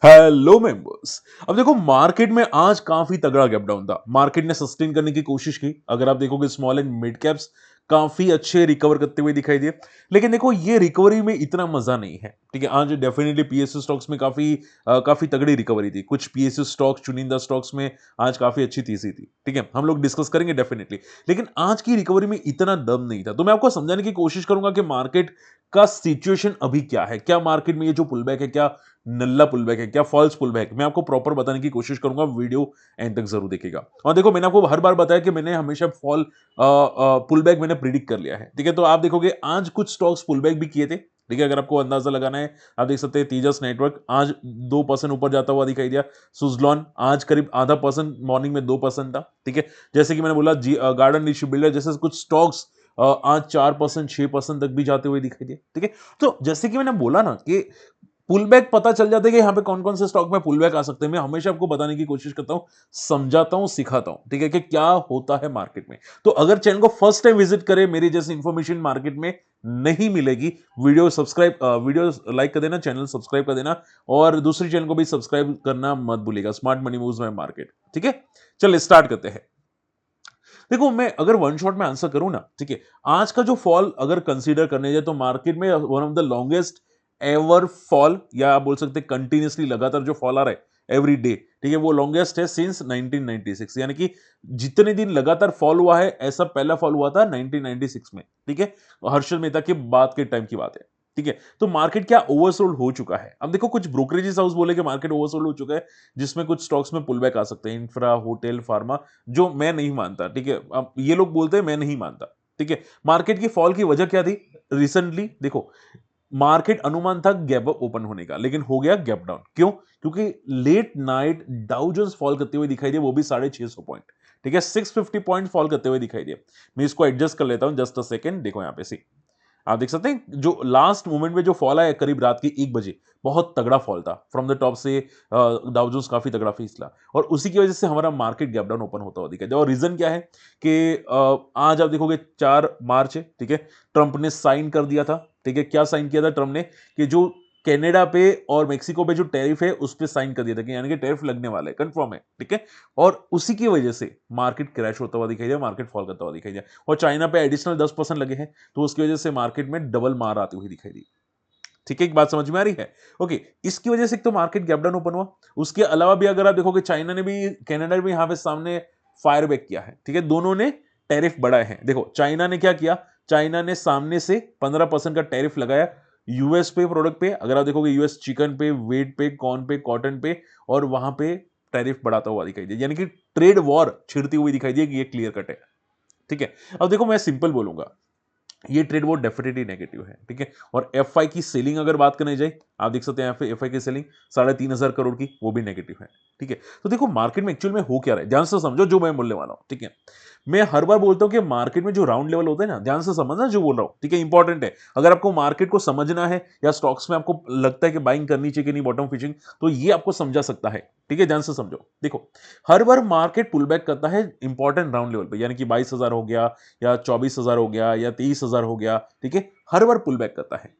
Hello members. अब देखो market में आज काफी तगड़ा गैप डाउन था। मार्केट ने सस्टेन करने की कोशिश की। अगर आप देखोगे स्मॉल एंड मिड कैप्स काफी अच्छे रिकवर करते हुए दिखाई दिए। लेकिन देखो ये रिकवरी में इतना मजा नहीं है। ठीक है, आज डेफिनेटली पीएसयू स्टॉक्स में काफी तगड़ी रिकवरी थी। कुछ पीएसयू स्टॉक्स, चुनिंदा स्टॉक्स में आज काफी अच्छी तेजी थी। ठीक है, हम लोग डिस्कस करेंगे डेफिनेटली। लेकिन आज की रिकवरी में इतना दम नहीं था, तो मैं आपको समझाने की कोशिश करूंगा कि मार्केट का सिचुएशन अभी क्या है। क्या मार्केट में ये जो पुलबैक है, क्या नल्ला पुलबैक है, क्या फॉल्स पुलबैक, मैं आपको प्रॉपर बताने की कोशिश करूंगा। वीडियो एंड तक जरूर देखिएगा। और देखो मैंने आपको हर बार बताया कि मैंने हमेशा फॉल पुलबैक मैंने प्रिडिक्ट कर लिया है। ठीक है, तो आप देखोगे आज कुछ स्टॉक्स पुलबैक भी किए थे। ठीक है, अगर आपको अंदाजा लगाना है, आप देख सकते हैं तेजस नेटवर्क आज 2% ऊपर जाता हुआ दिखाई दिया। सुजलॉन आज करीब आधा परसेंट, मॉर्निंग में 2% था। ठीक है, जैसे कि मैंने बोला गार्डन ऋषि बिल्डर जैसे कुछ स्टॉक्स आज 4%, 6% तक भी जाते हुए दिखाई दिए। ठीक है, तो जैसे कि मैंने बोला ना कि पुल बैक पता चल जाता है कि यहाँ पे कौन कौन से स्टॉक में पुल बैक आ सकते हैं। मैं हमेशा आपको बताने की कोशिश करता हूं, समझाता हूं, सिखाता हूं। ठीक है, कि क्या होता है मार्केट में। तो अगर चैनल को फर्स्ट टाइम विजिट करें, मेरी जैसी इंफॉर्मेशन मार्केट में नहीं मिलेगी। वीडियो लाइक कर देना, चैनल सब्सक्राइब कर देना, और दूसरी चैनल को भी सब्सक्राइब करना मत भूलिएगा, स्मार्ट मनी मूव्स में मार्केट। ठीक है, चलिए स्टार्ट करते हैं। देखो मैं अगर वन शॉट में आंसर करूं ना, ठीक है, आज का जो फॉल अगर कंसीडर करने जाए तो मार्केट में one of the longest ever fall, या आप बोल सकते हैं कंटिन्यूसली लगातार जो फॉल आ रहा है एवरी डे, ठीक है, वो लॉन्गेस्ट है सिंस 1996। यानी कि जितने दिन लगातार फॉल हुआ है, ऐसा पहला फॉल हुआ था 1996 में। ठीक है, हर्षद मेहता के बाद के टाइम की बात है। ठीक है, तो मार्केट क्या ओवरसोल्ड हो चुका है। अब देखो कुछ ब्रोकरेजेस हाउस बोले कि मार्केट ओवरसोल्ड हो चुका है, जिसमें कुछ स्टॉक्स में पुलबैक आ सकते हैं, इंफ्रा, होटल, फार्मा, जो मैं नहीं मानता। ठीक है, अब ये लोग बोलते हैं, मैं नहीं मानता। ठीक है, मार्केट की फॉल की वजह क्या थी। रिसेंटली देखो, मार्केट अनुमान था गैप अप ओपन होने का, लेकिन हो गया गैप डाउन। क्यों? क्योंकि late night Dow Jones fall करते हुए दिखाई दिए, वो भी 650 पॉइंट। ठीक है, 650 पॉइंट फॉल करते हुए दिखाई दिए। मैं इसको एडजस्ट कर लेता हूं, जस्ट अ सेकेंड। देखो यहां पे सी, आप देख सकते हैं जो लास्ट मोमेंट में जो फॉल आया करीब रात के 1 बजे, बहुत तगड़ा फॉल था फ्रॉम द टॉप से। डाउ जोन्स काफी तगड़ा फिसला, और उसी की वजह से हमारा मार्केट गैप डाउन ओपन होता हुआ दिखाई दिया। और रीजन क्या है कि आज आप देखोगे 4 मार्च है। ठीक है, ट्रंप ने साइन कर दिया था। ठीक है, क्या साइन किया था ट्रंप ने, कि जो कनाडा पे और मेक्सिको पे जो टैरिफ है उस पे साइन कर दिया था, कि यानी कि टैरिफ लगने वाला है, कंफर्म है। ठीक है, और उसी की वजह से मार्केट क्रैश होता हुआ दिखाई दिया, मार्केट फॉल करता हुआ दिखाई दिया। और चाइना पे एडिशनल 10% लगे हैं, तो उसकी वजह से मार्केट में डबल मार आती हुई दिखाई दी। ठीक है, एक बात समझ में आ रही है। ओके, इसकी वजह से एक तो मार्केट गैप डाउन ओपन हुआ। उसके अलावा भी अगर आप देखोगे, चाइना ने भी, कनाडा ने भी यहां पे सामने फायर बैक किया है। ठीक है, दोनों ने टैरिफ बढ़ाए हैं। देखो चाइना ने क्या किया, चाइना ने सामने से 15% का टैरिफ लगाया यूएस पे, प्रोडक्ट पे। अगर आप देखोगे यूएस चिकन पे, वेट पे, कॉर्न पे, कॉटन पे, और वहां पे टैरिफ बढ़ाता हुआ दिखाई दिया। यानी कि ट्रेड वॉर छिड़ती हुई दिखाई दी, कि ये क्लियर कट है। ठीक है, अब देखो मैं सिंपल बोलूंगा, ये ट्रेड वो डेफिनेटली नेगेटिव है। ठीक है, और एफआई की सेलिंग अगर बात करने जाए, आप देख सकते हैं यहाँ पे एफआई की सेलिंग 3,500 करोड़ की, वो भी नेगेटिव है। ठीक है, तो देखो मार्केट में एक्चुअल में हो क्या रहा है, ध्यान से समझो जो मैं बोलने वाला हूं। ठीक है, मैं हर बार बोलता हूं कि मार्केट में जो राउंड लेवल होता है ना, ध्यान से समझना जो बोल रहा हूं। ठीक है, इंपॉर्टेंट है। अगर आपको मार्केट को समझना है, या स्टॉक्स में आपको लगता है कि बाइंग करनी चाहिए कि नहीं, बॉटम फिशिंग, तो ये आपको समझा सकता है। ठीक है, ध्यान से समझो। देखो हर बार मार्केट पुल बैक करता है इंपॉर्टेंट राउंड लेवल पे, यानी कि 22,000 हो गया, या 24,000 हो गया, या 23,000 हो गया। ठीक है, हर बार पुल बैक करता है।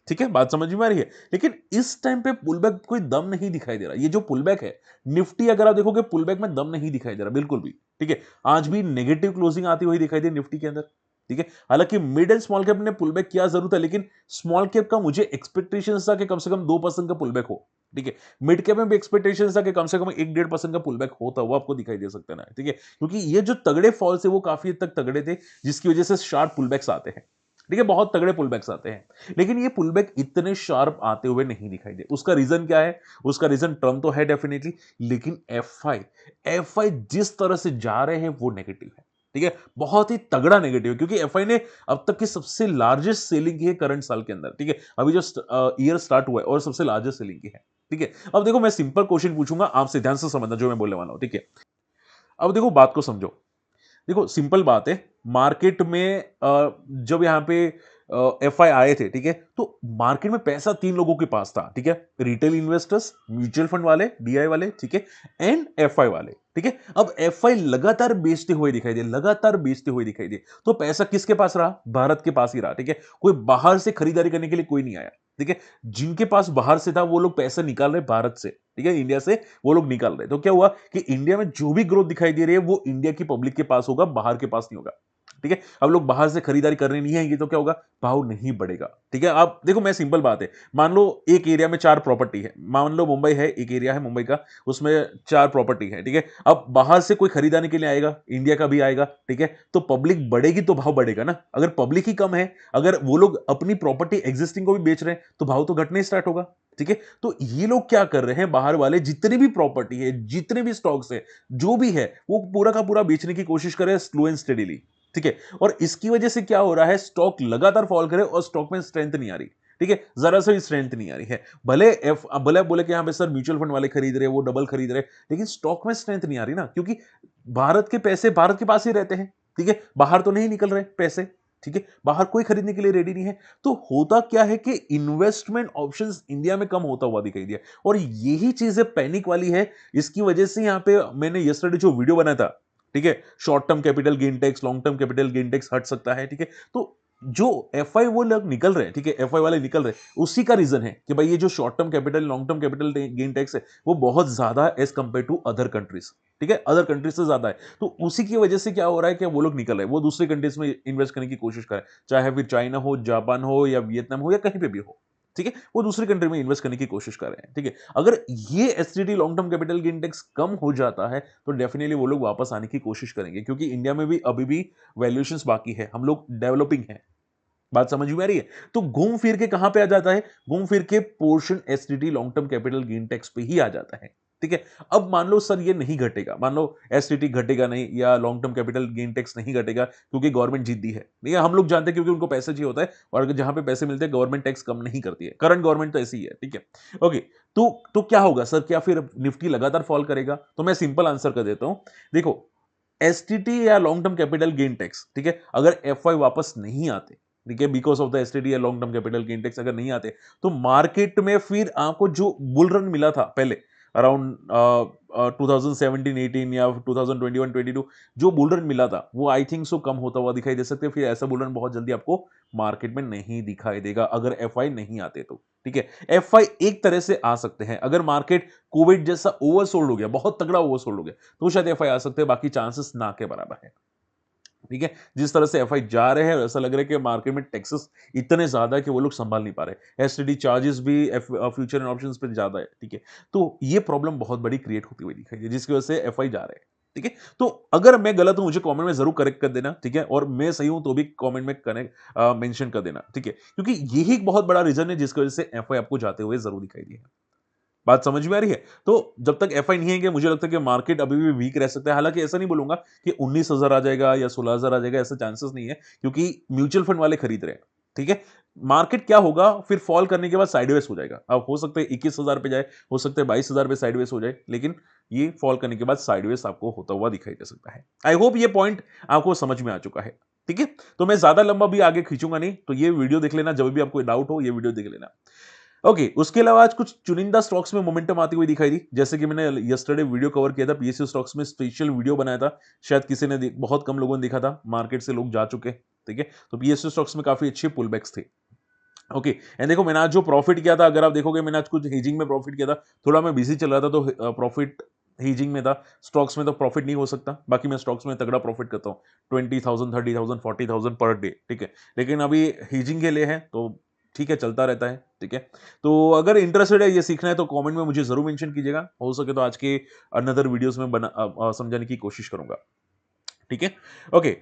ठीक है, बात समझ में आ रही है। लेकिन इस टाइम पे पुलबैक कोई दम नहीं दिखाई दे रहा। ये जो पुलबैक है, निफ्टी अगर आप देखोगे पुलबैक में दम नहीं दिखाई दे रहा बिल्कुल भी। ठीक है, आज भी नेगेटिव क्लोजिंग आती हुई दिखाई दी निफ्टी के अंदर। ठीक है, हालांकि मिड एंड स्मॉल कैप ने पुलबैक किया जरूर था, लेकिन स्मॉल कैप का मुझे एक्सपेक्टेशन था कि कम से कम 2% का पुलबैक हो। ठीक है, मिड कैप में भी एक्सपेक्टेशन था कि कम से कम 1-1.5% का पुलबैक होता हुआ आपको दिखाई दे सकता है। ठीक है, क्योंकि ये जो तगड़े फॉल्स है वो काफी हद तक तगड़े थे, जिसकी वजह से शार्प पुलबैक्स आते हैं। ठीक है, बहुत तगड़े पुलबैक्स आते हैं। लेकिन ये पुलबैक इतने शार्प आते हुए नहीं दिखाई दे। उसका रीजन क्या है? उसका रीजन ट्रम्प तो है डेफिनेटली, लेकिन एफआई जिस तरह से जा रहे हैं वो नेगेटिव है। ठीक है, बहुत ही तगड़ा नेगेटिव है, क्योंकि एफआई ने अब तक की सबसे लार्जेस्ट सेलिंग की है करंट साल के अंदर। ठीक है, अभी जो ईयर स्टार्ट हुआ है, और सबसे लार्जेस्ट सेलिंग की है। ठीक है, अब देखो मैं सिंपल क्वेश्चन पूछूंगा आपसे, ध्यान से समझना जो मैं बोलने वाला हूं। ठीक है, अब देखो बात को समझो। देखो सिंपल बात है, मार्केट में जब यहाँ पे एफआई आए थे, ठीक है, तो मार्केट में पैसा तीन लोगों के पास था, ठीक है, रिटेल इन्वेस्टर्स, म्यूचुअल फंड वाले, डीआई वाले, ठीक है, एंड एफआई वाले, ठीक है। अब एफआई लगातार बेचते हुए दिखाई दे, लगातार बेचते हुए दिखाई दे, तो पैसा किसके पास रहा? भारत के पास ही रहा, ठीक है। कोई बाहर से खरीदारी करने के लिए कोई नहीं आया, ठीक है। जिनके पास बाहर से था वो लोग पैसा निकाल रहे भारत से, ठीक है, इंडिया से वो लोग निकाल रहे। तो क्या हुआ कि इंडिया में जो भी ग्रोथ दिखाई दे रही है वो इंडिया की पब्लिक के पास होगा, बाहर के पास नहीं होगा, ठीक है। अब लोग बाहर से खरीदारी करने नहीं आएंगे तो क्या होगा? भाव नहीं बढ़ेगा, ठीक है। आप देखो, मैं सिंपल बात है, मान लो एक एरिया में 4 प्रॉपर्टी है, मान लो मुंबई है, एक एरिया है मुंबई का, उसमें 4 प्रॉपर्टी है, ठीक है। अब बाहर से कोई खरीदाने के लिए आएगा, इंडिया का भी आएगा, ठीक है, तो पब्लिक बढ़ेगी तो भाव बढ़ेगा ना। अगर पब्लिक ही कम है, अगर वो लोग अपनी प्रॉपर्टी एग्जिस्टिंग को भी बेच रहे हैं तो भाव तो घटने स्टार्ट होगा, ठीक है। तो ये लोग क्या कर रहे हैं, बाहर वाले जितनी भी प्रॉपर्टी है, जितने भी स्टॉक्स है, जो भी है, वो पूरा का पूरा बेचने की कोशिश कर रहे हैं स्लो एंड स्टेडीली, ठीक है। और इसकी वजह से क्या हो रहा है, स्टॉक लगातार फॉल करे और स्टॉक में स्ट्रेंथ नहीं आ रही, ठीक है, जरा सा भी स्ट्रेंथ नहीं आ रही है। भले बोले कि यहां पे सर म्यूचुअल फंड वाले खरीद रहे, वो डबल खरीद रहे, लेकिन स्टॉक में स्ट्रेंथ नहीं आ रही ना, क्योंकि भारत के पैसे भारत के पास ही रहते हैं, ठीक है, बाहर तो नहीं निकल रहे पैसे, ठीक है, बाहर कोई खरीदने के लिए रेडी नहीं है। तो होता क्या है कि इन्वेस्टमेंट ऑप्शंस इंडिया में कम होता हुआ दिखाई दिया, और यही चीजें पैनिक वाली है। इसकी वजह से यहां पे मैंने यस्टरडे जो वीडियो बनाया था, ठीक है, short term capital gain tax, long term capital gain tax हट सकता है, ठीक है। तो जो एफआई वो लोग निकल रहे हैं, ठीक है, एफआई वाले निकल रहे हैं, उसी का रीजन है कि भाई ये जो short term capital, long term capital gain tax है, वो बहुत ज्यादा है as compare to other countries, ठीक है, अदर कंट्रीज से ज्यादा है। तो उसी की वजह से क्या हो रहा है कि वो लोग निकल रहे हैं, वो दूसरे कंट्रीज में इन्वेस्ट करने की कोशिश करें, चाहे फिर चाइना हो, जापान हो, या वियतनाम हो, या कहीं पे भी हो, ठीक है, वो दूसरी कंट्री में इन्वेस्ट करने की कोशिश कर रहे हैं, ठीक है। अगर ये STT long term capital gain tax कम हो जाता है तो डेफिनेटली वो लोग वापस आने की कोशिश करेंगे, क्योंकि इंडिया में भी अभी भी वैल्यूएशंस बाकी है, हम लोग डेवलपिंग है। बात समझ में आ रही है? तो घूम फिर के कहां पे आ जाता है? घूम फिर के portion STT long term capital gain tax पे ही आ जाता है, ठीक है। अब मान लो सर ये नहीं घटेगा, मान लो एसटीटी घटेगा नहीं, या long term capital gain tax नहीं घटेगा क्योंकि गवर्नमेंट जिद्दी है, नहीं, हम लोग जानते हैं क्योंकि उनको पैसे चाहिए होता है, और अगर जहां पे पैसे मिलते हैं गवर्नमेंट टैक्स कम नहीं करती है, करंट गवर्नमेंट तो ऐसी ही है, ठीक है। ओके, तो क्या होगा सर, क्या फिर निफ्टी लगातार फॉल करेगा? तो मैं सिंपल आंसर कर देता हूं, देखो, एसटीटी या long term capital gain tax, ठीक है, अगर एफवाई वापस नहीं आते, ठीक है, बिकॉज ऑफ द एसटीटी या long term capital gain tax अगर नहीं आते, तो मार्केट में फिर आपको जो बुल रन मिला था पहले अराउंड 2017-18 या 2021-22, जो बुल रन मिला था वो आई थिंक सो कम होता हुआ दिखाई दे सकते हैं। फिर ऐसा बुल रन बहुत जल्दी आपको मार्केट में नहीं दिखाई देगा अगर एफआई नहीं आते तो, ठीक है। एफआई एक तरह से आ सकते हैं, अगर मार्केट कोविड जैसा ओवरसोल्ड हो गया, बहुत तगड़ा ओवरसोल्ड हो गया, तो शायद एफआई आ सकते हैं, बाकी चांसेस ना के बराबर है, ठीक है। जिस तरह से एफआई जा रहे हैं ऐसा लग रहा है कि मार्केट में टैक्सेस इतने ज्यादा है कि वो लोग संभाल नहीं पा रहे, एसटीडी चार्जेस भी फ्यूचर एंड ऑप्शंस पे ज्यादा है, ठीक है। तो ये प्रॉब्लम बहुत बड़ी क्रिएट होती हुई दिखाई है, जिसकी वजह से एफआई जा रहे हैं, ठीक है। तो अगर मैं गलत हूं मुझे कमेंट में जरूर करेक्ट कर देना, ठीक है, और मैं सही हूं तो भी कमेंट में कनेक्ट मेंशन कर देना, ठीक है, क्योंकि यही एक बहुत बड़ा रीजन है जिसकी वजह से एफआई आपको जाते हुए जरूर दिखाई दिया है। बात समझ में आ रही है? तो जब तक एफआई नहीं आएंगे मुझे लगता है कि मार्केट अभी भी वीक रह सकता है। हालांकि ऐसा नहीं बोलूंगा कि 19,000 आ जाएगा या 16,000 आ जाएगा, ऐसा चांसेस नहीं है, क्योंकि म्यूचुअल फंड वाले खरीद रहे हैं, ठीक है। मार्केट क्या होगा, फिर फॉल करने के बाद साइडवेज हो जाएगा। अब हो सकता है 21,000 पे जाए, हो सकता है 22,000 पे साइडवेज हो जाए, लेकिन ये फॉल करने के बाद साइडवेज आपको होता हुआ दिखाई दे सकता है। आई होप ये पॉइंट आपको समझ में आ चुका है, ठीक है। तो मैं ज्यादा लंबा भी आगे खींचूंगा नहीं, तो ये वीडियो देख लेना, जब भी आपको डाउट हो ये वीडियो देख लेना। ओके, उसके अलावा आज कुछ चुनिंदा स्टॉक्स में मोमेंटम आती हुई दिखाई दी, जैसे कि मैंने यस्टरडे वीडियो कवर किया था, पीएसयू स्टॉक्स में स्पेशल वीडियो बनाया था, शायद किसी ने बहुत कम लोगों ने देखा था, मार्केट से लोग जा चुके, ठीक है। तो पीएसयू स्टॉक्स में काफी अच्छे पुल बैक्स थे। ओके, एंड देखो मैंने आज जो प्रॉफिट किया था, अगर आप देखोगे मैंने आज कुछ हेजिंग में प्रॉफिट किया था, थोड़ा मैं बिजी चल रहा था तो प्रॉफिट हेजिंग में था, स्टॉक्स में तो प्रॉफिट नहीं हो सकता, बाकी मैं स्टॉक्स में तगड़ा प्रॉफिट करता हूँ, 20,000 30,000 40,000 पर डे, ठीक है। लेकिन अभी हेजिंग के लिए है तो ठीक है, चलता रहता है, ठीक है। तो अगर इंटरेस्टेड है ये सीखना है तो कमेंट में मुझे जरूर मेंशन कीजिएगा, हो सके तो आज के अनदर वीडियोस में समझाने की कोशिश करूंगा, ठीक है। ओके,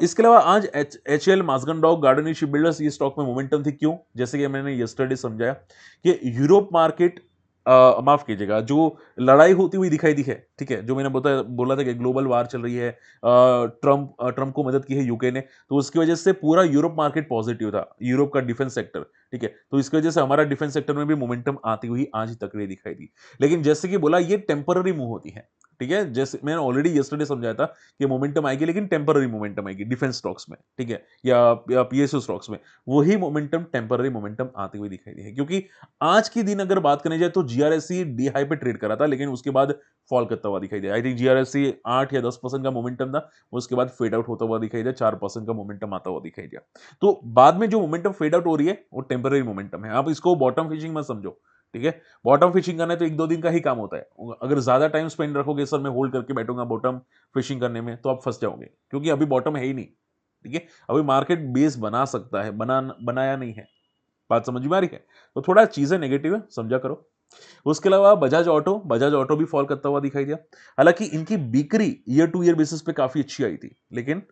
इसके अलावा आज H L Mazagon dock garden ship builders ये स्टॉक में मोमेंटम थी, क्यों? जैसे कि मैंने यस्टरडे समझाया कि यूरोप मार्केट, माफ कीजिएगा, जो लड़ाई होती हुई दिखाई दी है, ठीक है, जो मैंने बोला था कि ग्लोबल वार चल रही है, ट्रम्प को मदद की है यूके ने, तो उसकी वजह से पूरा यूरोप मार्केट पॉजिटिव था, यूरोप का डिफेंस सेक्टर, ठीक है, तो इसकी वजह से हमारा डिफेंस सेक्टर में भी मोमेंटम आती हुई आज तक दिखाई दी। लेकिन जैसे कि बोला, ये टेम्पररी मूव होती है, ठीक है, जैसे मैंने ऑलरेडी यस्टरडे समझाया था कि मोमेंटम आएगी, लेकिन टेम्पररी मोमेंटम आएगी डिफेंस स्टॉक्स में, ठीक है, या पीएसयू स्टॉक्स में। वही मोमेंटम टेम्पररी मोमेंटम आती हुई दिखाई दी है, क्योंकि आज के दिन अगर बात करने जाए तो जीआरएससी डी हाई पे ट्रेड करा था, लेकिन उसके बाद फॉल करता हुआ दिखाई दिया। आई थिंक जीआरएससी 8 या 10% का मोमेंटम था, उसके बाद फेड आउट होता हुआ दिखाई दिया, 4% का मोमेंटम आता हुआ दिखाई दिया। तो बाद में जो मोमेंटम फेड आउट हो रही है वो टेम्पररी मोमेंटम है। आप इसको बॉटम फिशिंग मत समझो, ठीक है, बॉटम फिशिंग करना है तो 1-2 दिन का ही काम होता है। अगर ज्यादा टाइम स्पेंड रखोगे, सर मैं होल्ड करके बैठूंगा बॉटम फिशिंग करने में, तो आप फंस जाओगे, क्योंकि अभी बॉटम है ही नहीं, ठीक है, अभी मार्केट बेस बना सकता है, बनाया नहीं है। बात समझ में आ रही है? तो थोड़ा चीजें नेगेटिव है, समझा करो। उसके अलावा बजाज ऑटो भी फॉल करता हुआ दिखाई दिया। हालांकि इनकी बिक्री ईयर टू ईयर बेसिस पे काफी अच्छी आई थी, लेकिन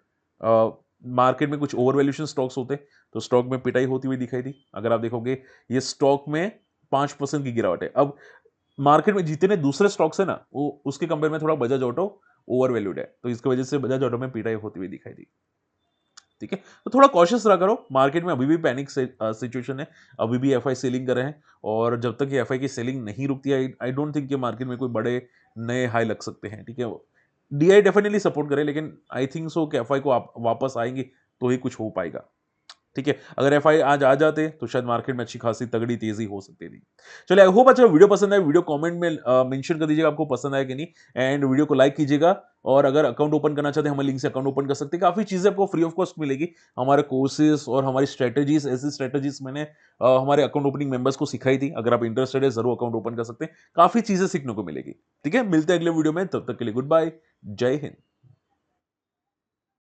मार्केट में कुछ ओवर वैल्यूएशन स्टॉक्स होते, तो स्टॉक में पिटाई होती हुई दिखाई दी। अगर आप देखोगे, ये स्टॉक में 5% की गिरावट है। अब मार्केट में जितने दूसरे स्टॉक्स है ना, वो उसके कंपेयर में थोड़ा बजाज ऑटो ओवर वैल्यूड है, तो इसकी वजह से बजाज ऑटो में पिटाई होती हुई दिखाई दी। ठीक है, तो थोड़ा कॉशियस रहा करो। मार्केट में अभी भी पैनिक सिचुएशन है, अभी भी एफआई सेलिंग कर रहे हैं, और जब तक ये एफआई की सेलिंग नहीं रुकती, आई डोंट थिंक कि मार्केट में कोई बड़े नए हाई लग सकते हैं। ठीक है, डीआई डेफिनेटली सपोर्ट करे, लेकिन आई थिंक सो कि एफआई को आप वापस आएंगे तो ही कुछ हो पाएगा। ठीक है, अगर एफआई आज आ जाते तो शायद मार्केट में अच्छी खासी तगड़ी तेजी हो सकती थी। चलिए, आई होप अच्छा वीडियो पसंद आए, वीडियो कमेंट में मेंशन कर दीजिएगा आपको पसंद आया कि नहीं, एंड वीडियो को लाइक कीजिएगा। और अगर अकाउंट ओपन करना चाहते हैं, हमारे लिंक से अकाउंट ओपन कर सकते हैं, काफी चीजें आपको फ्री ऑफ कॉस्ट मिलेगी। हमारे कोर्सेज और हमारी स्ट्रेटेजीज, ऐसी स्ट्रेटेजीज मैंने हमारे अकाउंट ओपनिंग मेंबर्स को सिखाई थी। अगर आप इंटरेस्टेड है, जरूर अकाउंट ओपन कर सकते हैं, काफी चीजें सीखने को मिलेगी। ठीक है, मिलते हैं अगले वीडियो में, तब तक के लिए गुड बाय, जय हिंद।